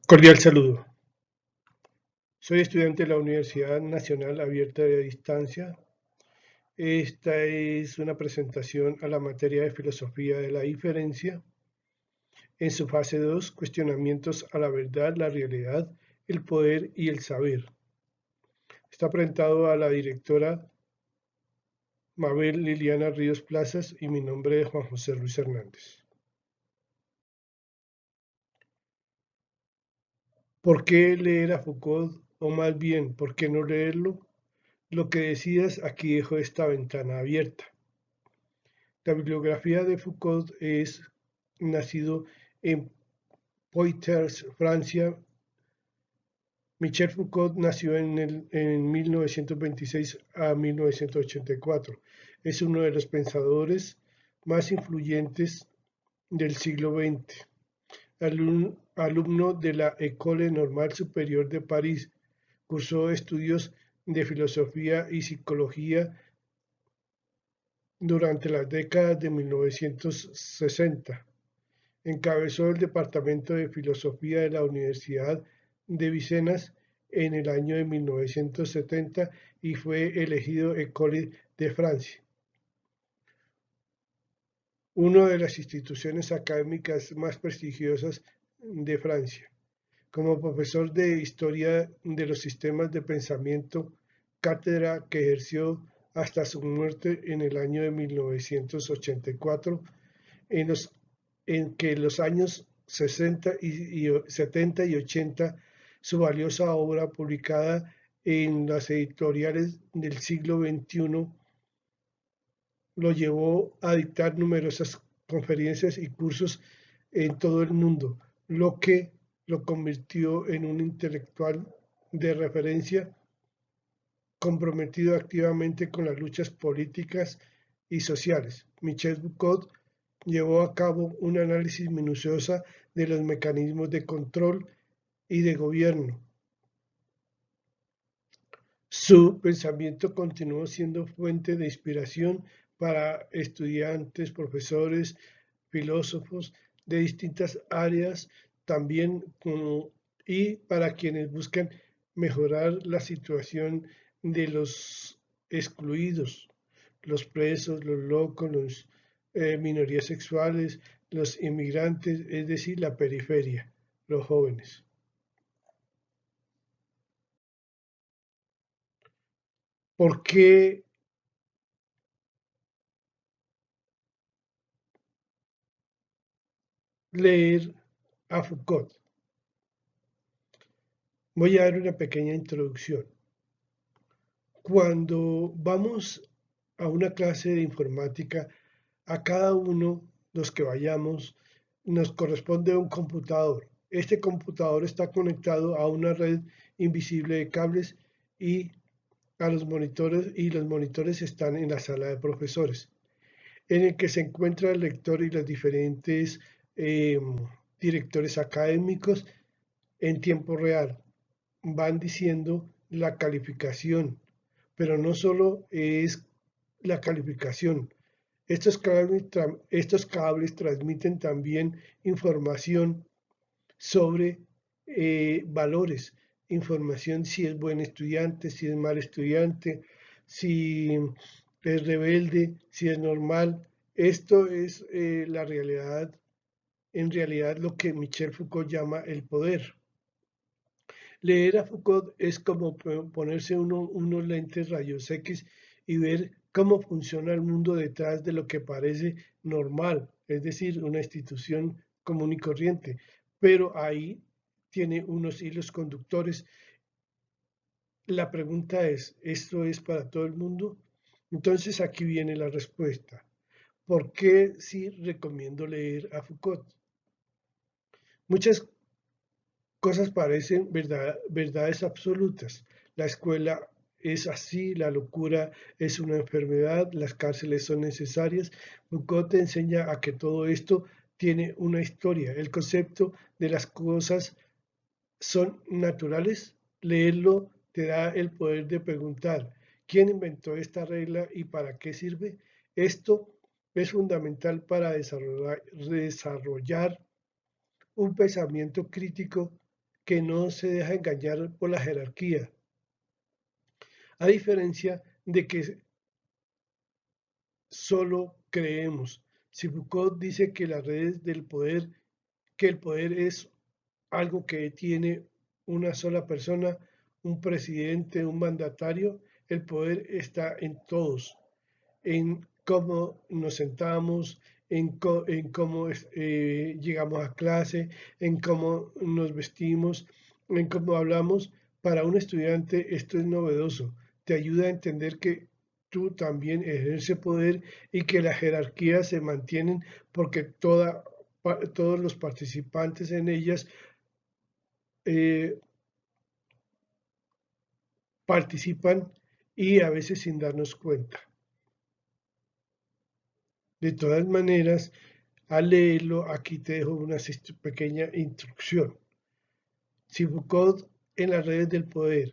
Cordial saludo. Soy estudiante de la Universidad Nacional Abierta de Distancia. Esta es una presentación a la materia de Filosofía de la Diferencia. En su fase 2, cuestionamientos a la verdad, la realidad, el poder y el saber. Está presentado a la directora Mabel Liliana Ríos Plazas y mi nombre es Juan José Ruiz Hernández. ¿Por qué leer a Foucault? O más bien, ¿por qué no leerlo? Lo que decidas, aquí dejo esta ventana abierta. La bibliografía de Foucault es nacido en Poitiers, Francia. Michel Foucault nació en 1926 a 1984. Es uno de los pensadores más influyentes del siglo XX. Alumno de la École Normale Supérieure de París, cursó estudios de filosofía y psicología durante las décadas de 1960. Encabezó el Departamento de Filosofía de la Universidad de Vicenza en el año de 1970 y fue elegido École de Francia, una de las instituciones académicas más prestigiosas de Francia. Como profesor de Historia de los Sistemas de Pensamiento, cátedra que ejerció hasta su muerte en el año de 1984, en los en que en los años 60 y 70 y 80 su valiosa obra publicada en las editoriales del siglo XXI lo llevó a dictar numerosas conferencias y cursos en todo el mundo, lo que lo convirtió en un intelectual de referencia comprometido activamente con las luchas políticas y sociales. Michel Foucault llevó a cabo un análisis minucioso de los mecanismos de control y de gobierno. Su pensamiento continuó siendo fuente de inspiración para estudiantes, profesores, filósofos de distintas áreas, también y para quienes buscan mejorar la situación de los excluidos, los presos, los locos, las minorías sexuales, los inmigrantes, es decir, la periferia, los jóvenes. ¿Por qué leer a Foucault? Voy a dar una pequeña introducción. Cuando vamos a una clase de informática, a cada uno, los que vayamos, nos corresponde un computador. Este computador está conectado a una red invisible de cables y a los monitores, y los monitores están en la sala de profesores, en el que se encuentra el lector y los diferentes eh, directores académicos en tiempo real. Van diciendo la calificación, pero no solo es la calificación. Estos cables transmiten también información sobre valores, información si es buen estudiante, si es mal estudiante, si es rebelde, si es normal. Esto es la realidad, en realidad lo que Michel Foucault llama el poder. Leer a Foucault es como ponerse unos lentes rayos X y ver cómo funciona el mundo detrás de lo que parece normal, es decir, una institución común y corriente. Pero ahí tiene unos hilos conductores. La pregunta es, ¿esto es para todo el mundo? Entonces aquí viene la respuesta. ¿Por qué sí recomiendo leer a Foucault? Muchas cosas parecen verdades absolutas. La escuela es así, la locura es una enfermedad, las cárceles son necesarias. Foucault te enseña a que todo esto tiene una historia. El concepto de las cosas son naturales. Leerlo te da el poder de preguntar, ¿quién inventó esta regla y para qué sirve? Esto es fundamental para desarrollar un pensamiento crítico que no se deja engañar por la jerarquía, a diferencia de que solo creemos. Si Foucault dice que las redes del poder, que el poder es algo que tiene una sola persona, un presidente, un mandatario, el poder está en todos, en cómo nos sentamos, en cómo llegamos a clase, en cómo nos vestimos, en cómo hablamos. Para un estudiante esto es novedoso, te ayuda a entender que tú también ejerces poder y que las jerarquías se mantienen porque todos los participantes en ellas eh, participan y a veces sin darnos cuenta. De todas maneras, al leerlo, aquí te dejo una pequeña instrucción. Si Foucault en las redes del poder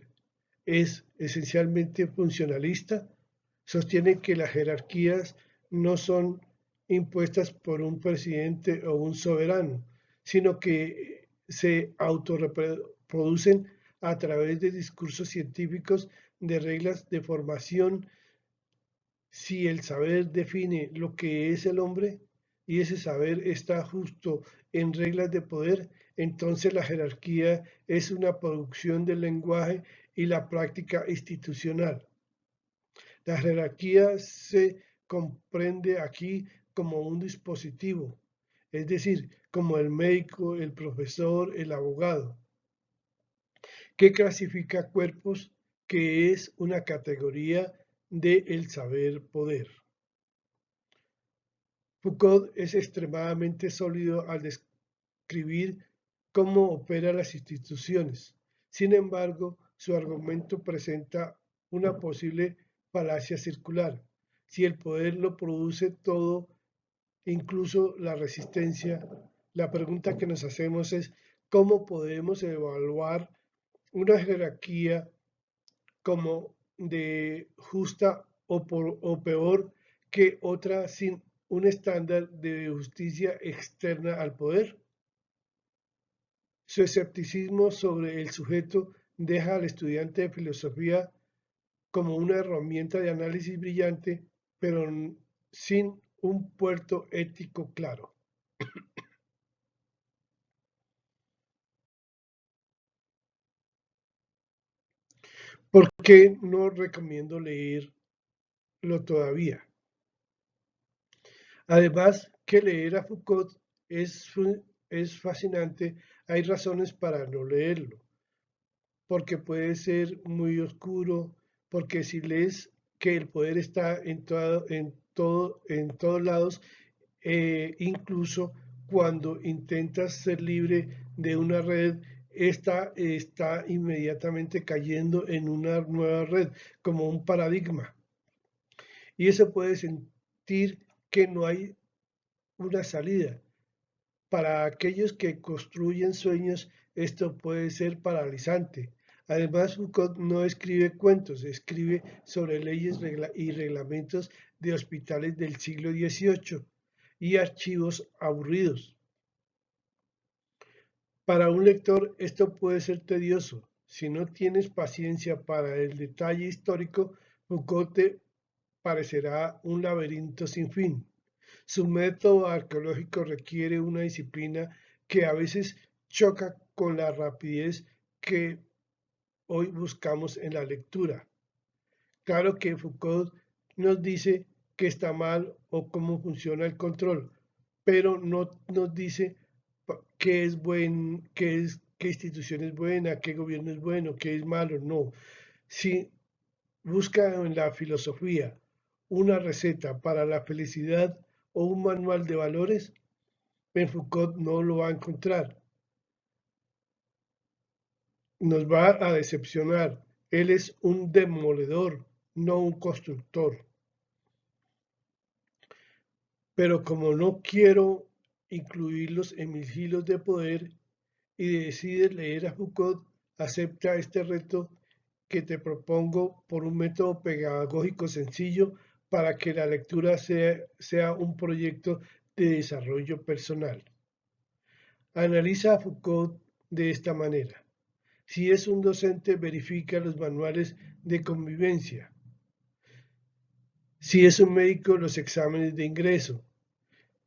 es esencialmente funcionalista, sostiene que las jerarquías no son impuestas por un presidente o un soberano, sino que se autorreproducen a través de discursos científicos, de reglas de formación. Si el saber define lo que es el hombre y ese saber está justo en reglas de poder, entonces la jerarquía es una producción del lenguaje y la práctica institucional. La jerarquía se comprende aquí como un dispositivo, es decir, como el médico, el profesor, el abogado, que clasifica cuerpos, que es una categoría del saber poder. Foucault es extremadamente sólido al describir cómo operan las instituciones. Sin embargo, su argumento presenta una posible falacia circular. Si el poder lo produce todo, incluso la resistencia, la pregunta que nos hacemos es cómo podemos evaluar una jerarquía como de justa o peor que otra sin un estándar de justicia externa al poder. Su escepticismo sobre el sujeto deja al estudiante de filosofía como una herramienta de análisis brillante, pero sin un puerto ético claro. ¿Por qué no recomiendo leerlo todavía? Además, que leer a Foucault es fascinante, hay razones para no leerlo, porque puede ser muy oscuro, porque si lees que el poder está en todos lados, incluso cuando intentas ser libre de una red, esta está inmediatamente cayendo en una nueva red, como un paradigma. Y eso puede sentir que no hay una salida. Para aquellos que construyen sueños, esto puede ser paralizante. Además, Foucault no escribe cuentos, escribe sobre leyes y reglamentos de hospitales del siglo XVIII y archivos aburridos. Para un lector esto puede ser tedioso. Si no tienes paciencia para el detalle histórico, Foucault te parecerá un laberinto sin fin. Su método arqueológico requiere una disciplina que a veces choca con la rapidez que hoy buscamos en la lectura. Claro que Foucault nos dice que está mal o cómo funciona el control, pero no nos dice qué es qué institución es buena, qué gobierno es bueno, qué es malo. No. Si busca en la filosofía una receta para la felicidad o un manual de valores, en Foucault no lo va a encontrar. Nos va a decepcionar. Él es un demoledor, no un constructor. Pero como no quiero incluirlos en mis hilos de poder y decides leer a Foucault, acepta este reto que te propongo por un método pedagógico sencillo para que la lectura sea un proyecto de desarrollo personal. Analiza a Foucault de esta manera. Si es un docente, verifica los manuales de convivencia. Si es un médico, los exámenes de ingreso.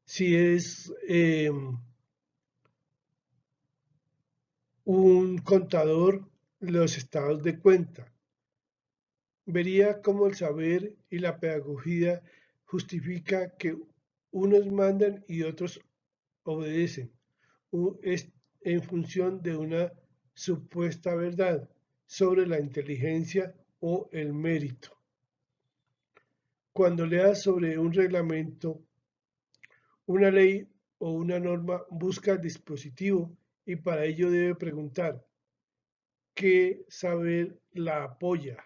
Si es un contador, los estados de cuenta. Vería cómo el saber y la pedagogía justifica que unos mandan y otros obedecen, es en función de una supuesta verdad sobre la inteligencia o el mérito. Cuando leas sobre un reglamento, una ley o una norma, busca el dispositivo y para ello debe preguntar qué saber la apoya: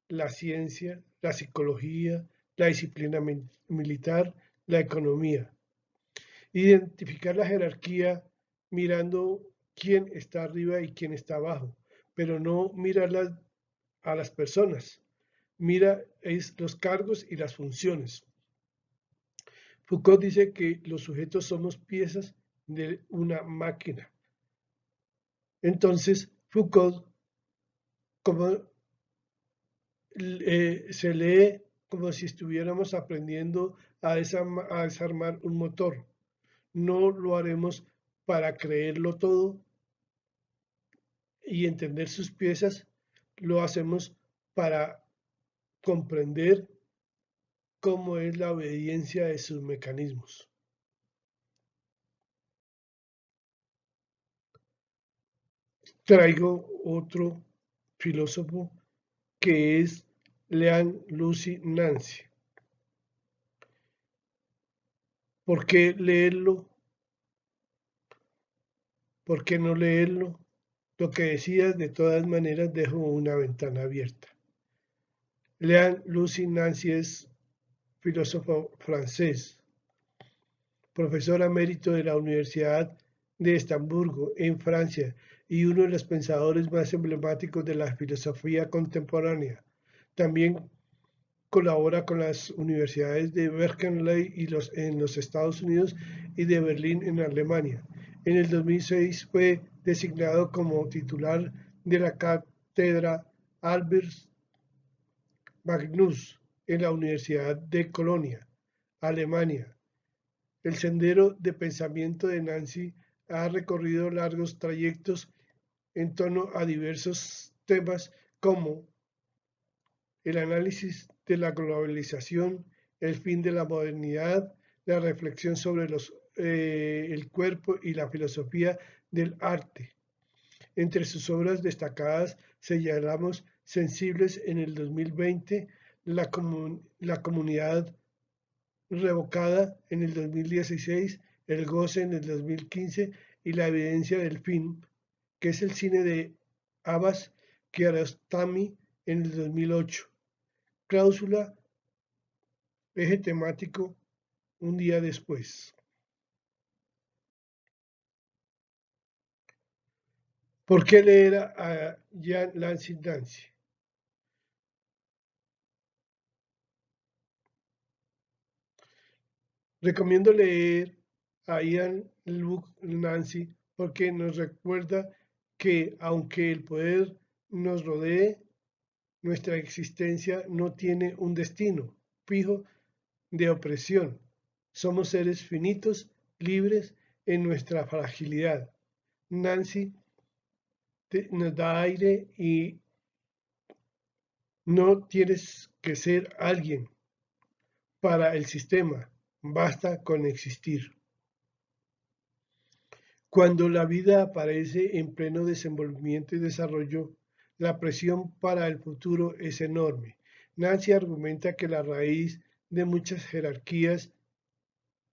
la ciencia, la psicología, la disciplina militar, la economía. Identificar la jerarquía mirando quién está arriba y quién está abajo, pero no mirar a las personas, mira los cargos y las funciones. Foucault dice que los sujetos somos piezas de una máquina. Entonces, Foucault como, se lee como si estuviéramos aprendiendo a desarmar un motor. No lo haremos para creerlo todo y entender sus piezas, lo hacemos para comprender cómo es la obediencia de sus mecanismos. Traigo otro filósofo que es Lean Lucy Nancy. ¿Por qué leerlo? ¿Por qué no leerlo? Lo que decías, de todas maneras, dejo una ventana abierta. Lean Lucy Nancy es filósofo francés, profesor emérito de la Universidad de Estrasburgo, en Francia, y uno de los pensadores más emblemáticos de la filosofía contemporánea. También colabora con las universidades de Berkeley en los Estados Unidos y de Berlín en Alemania. En el 2006 fue designado como titular de la cátedra Albert Magnus en la Universidad de Colonia, Alemania. El sendero de pensamiento de Nancy ha recorrido largos trayectos en torno a diversos temas como el análisis de la globalización, el fin de la modernidad, la reflexión sobre el cuerpo y la filosofía del arte. Entre sus obras destacadas señalamos Sensibles en el 2020, La Comunidad Revocada en el 2016, El Goce en el 2015 y La Evidencia del Fin, que es el cine de Abbas Kiarostami en el 2008. Cláusula, eje temático, un día después. ¿Por qué leer a Jan Lansing Nancy? Recomiendo leer a Ian Luke Nancy porque nos recuerda que aunque el poder nos rodee, nuestra existencia no tiene un destino fijo de opresión. Somos seres finitos, libres en nuestra fragilidad. Nancy nos da aire y no tienes que ser alguien para el sistema, basta con existir. Cuando la vida aparece en pleno desenvolvimiento y desarrollo, la presión para el futuro es enorme. Nancy argumenta que la raíz de muchas jerarquías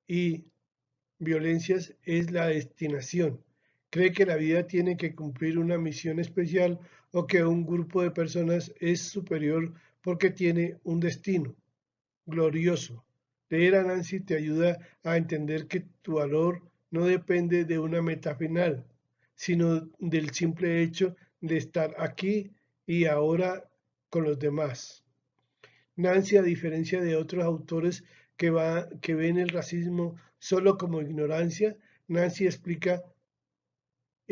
y violencias es la destinación. Cree que la vida tiene que cumplir una misión especial o que un grupo de personas es superior porque tiene un destino glorioso. Leer a Nancy te ayuda a entender que tu valor no depende de una meta final, sino del simple hecho de estar aquí y ahora con los demás. Nancy, a diferencia de otros autores que ven el racismo solo como ignorancia, Nancy explica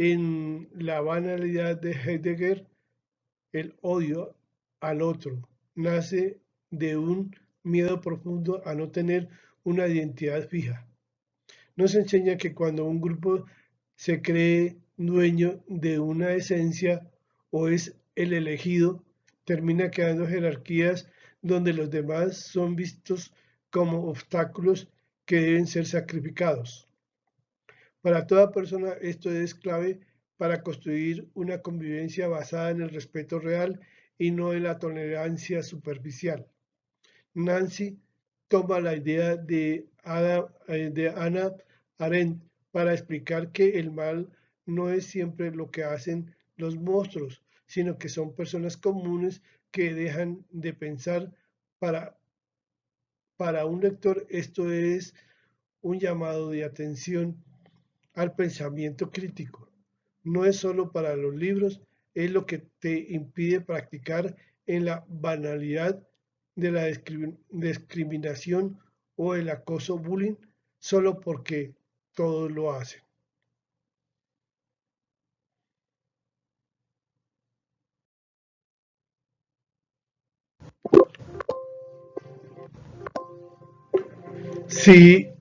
En la banalidad de Heidegger, el odio al otro nace de un miedo profundo a no tener una identidad fija. Nos enseña que cuando un grupo se cree dueño de una esencia o es el elegido, termina creando jerarquías donde los demás son vistos como obstáculos que deben ser sacrificados. Para toda persona esto es clave para construir una convivencia basada en el respeto real y no en la tolerancia superficial. Nancy toma la idea de Hannah Arendt para explicar que el mal no es siempre lo que hacen los monstruos, sino que son personas comunes que dejan de pensar. Para, para un lector esto es un llamado de atención al pensamiento crítico. No es solo para los libros, es lo que te impide practicar en la banalidad de la discriminación o el acoso bullying solo porque todos lo hacen. Si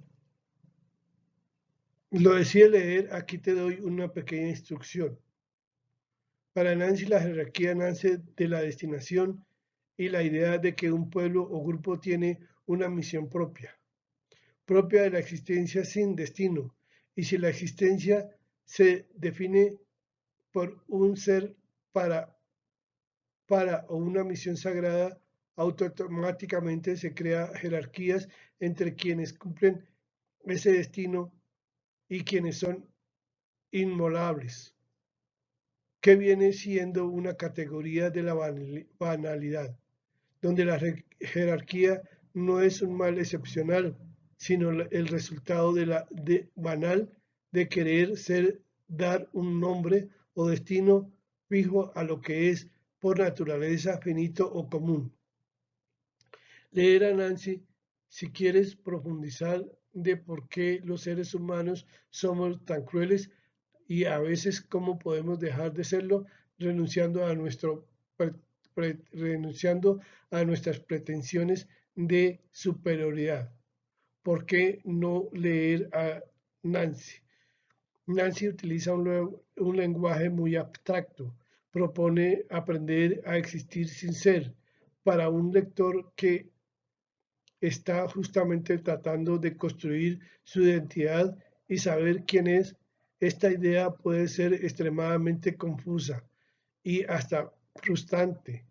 lo decides leer, aquí te doy una pequeña instrucción. Para Nancy, la jerarquía nace de la destinación y la idea de que un pueblo o grupo tiene una misión propia de la existencia sin destino, y si la existencia se define por un ser para, para o una misión sagrada, automáticamente se crean jerarquías entre quienes cumplen ese destino y quienes son inmolables, que viene siendo una categoría de la banalidad, donde la jerarquía no es un mal excepcional, sino el resultado de banal de querer ser, dar un nombre o destino fijo a lo que es por naturaleza finito o común. Leer a Nancy si quieres profundizar de por qué los seres humanos somos tan crueles y a veces cómo podemos dejar de serlo renunciando a renunciando a nuestras pretensiones de superioridad. ¿Por qué no leer a Nancy? Nancy utiliza un lenguaje muy abstracto, propone aprender a existir sin ser. Para un lector que está justamente tratando de construir su identidad y saber quién es, esta idea puede ser extremadamente confusa y hasta frustrante.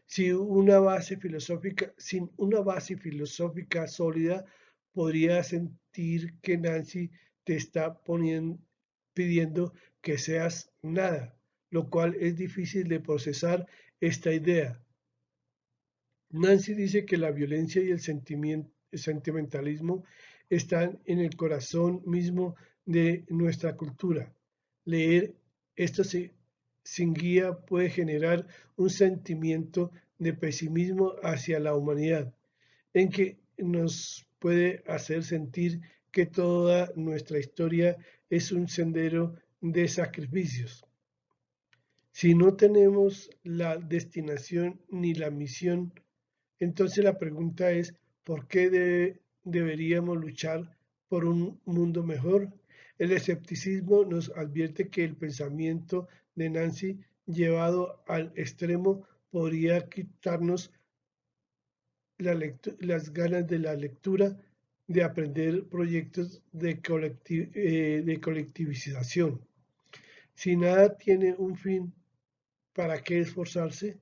Sin una base filosófica sólida, podría sentir que Nancy te está pidiendo que seas nada, lo cual es difícil de procesar esta idea. Nancy dice que la violencia y el sentimentalismo están en el corazón mismo de nuestra cultura. Leer esto sin guía puede generar un sentimiento de pesimismo hacia la humanidad, en que nos puede hacer sentir que toda nuestra historia es un sendero de sacrificios. Si no tenemos la destinación ni la misión, entonces la pregunta es, ¿por qué deberíamos luchar por un mundo mejor? El escepticismo nos advierte que el pensamiento de Nancy llevado al extremo podría quitarnos las ganas de la lectura, de aprender proyectos de colectivización. Si nada tiene un fin, ¿para qué esforzarse?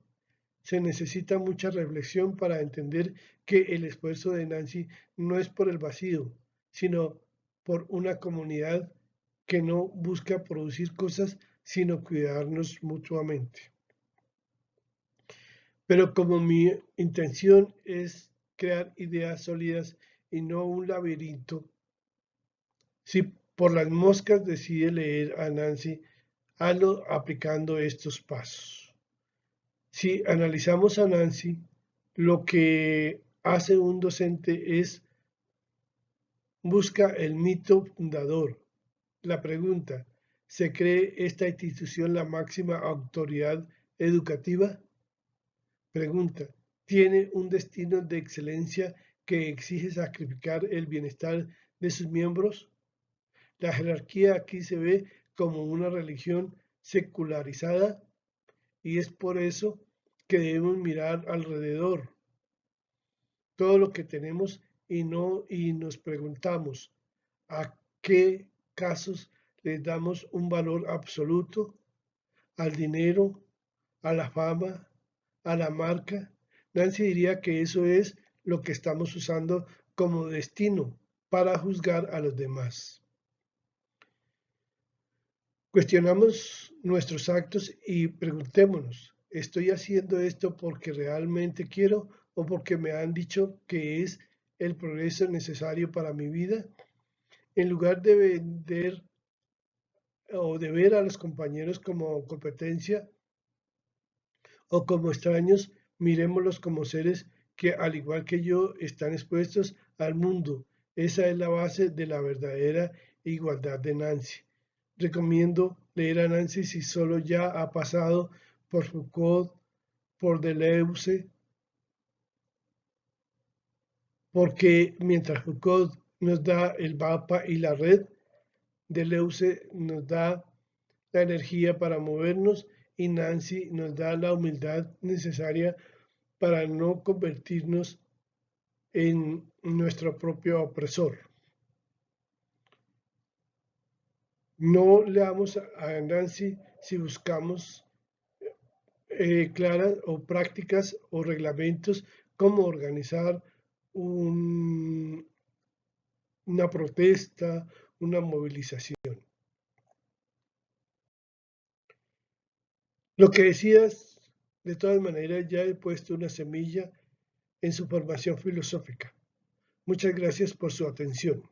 Se necesita mucha reflexión para entender que el esfuerzo de Nancy no es por el vacío, sino por una comunidad que no busca producir cosas, sino cuidarnos mutuamente. Pero como mi intención es crear ideas sólidas y no un laberinto, si por las moscas decide leer a Nancy, hazlo aplicando estos pasos. Si analizamos a Nancy, lo que hace un docente es busca el mito fundador. La pregunta, ¿Se cree esta institución la máxima autoridad educativa? Pregunta, ¿tiene un destino de excelencia que exige sacrificar el bienestar de sus miembros? La jerarquía aquí se ve como una religión secularizada y es por eso que debemos mirar alrededor todo lo que tenemos y nos preguntamos a qué casos le damos un valor absoluto, al dinero, a la fama, a la marca. Nancy diría que eso es lo que estamos usando como destino para juzgar a los demás. Cuestionamos nuestros actos y preguntémonos, ¿estoy haciendo esto porque realmente quiero o porque me han dicho que es el progreso necesario para mi vida? En lugar de vender o de ver a los compañeros como competencia o como extraños, miremoslos como seres que, al igual que yo, están expuestos al mundo. Esa es la base de la verdadera igualdad de Nancy. Recomiendo leer a Nancy si solo ya ha pasado por Foucault, por Deleuze, porque mientras Foucault nos da el mapa y la red, Deleuze nos da la energía para movernos y Nancy nos da la humildad necesaria para no convertirnos en nuestro propio opresor. No leamos a Nancy si buscamos claras o prácticas o reglamentos como organizar una protesta, una movilización. Lo que decías, de todas maneras, ya he puesto una semilla en su formación filosófica. Muchas gracias por su atención.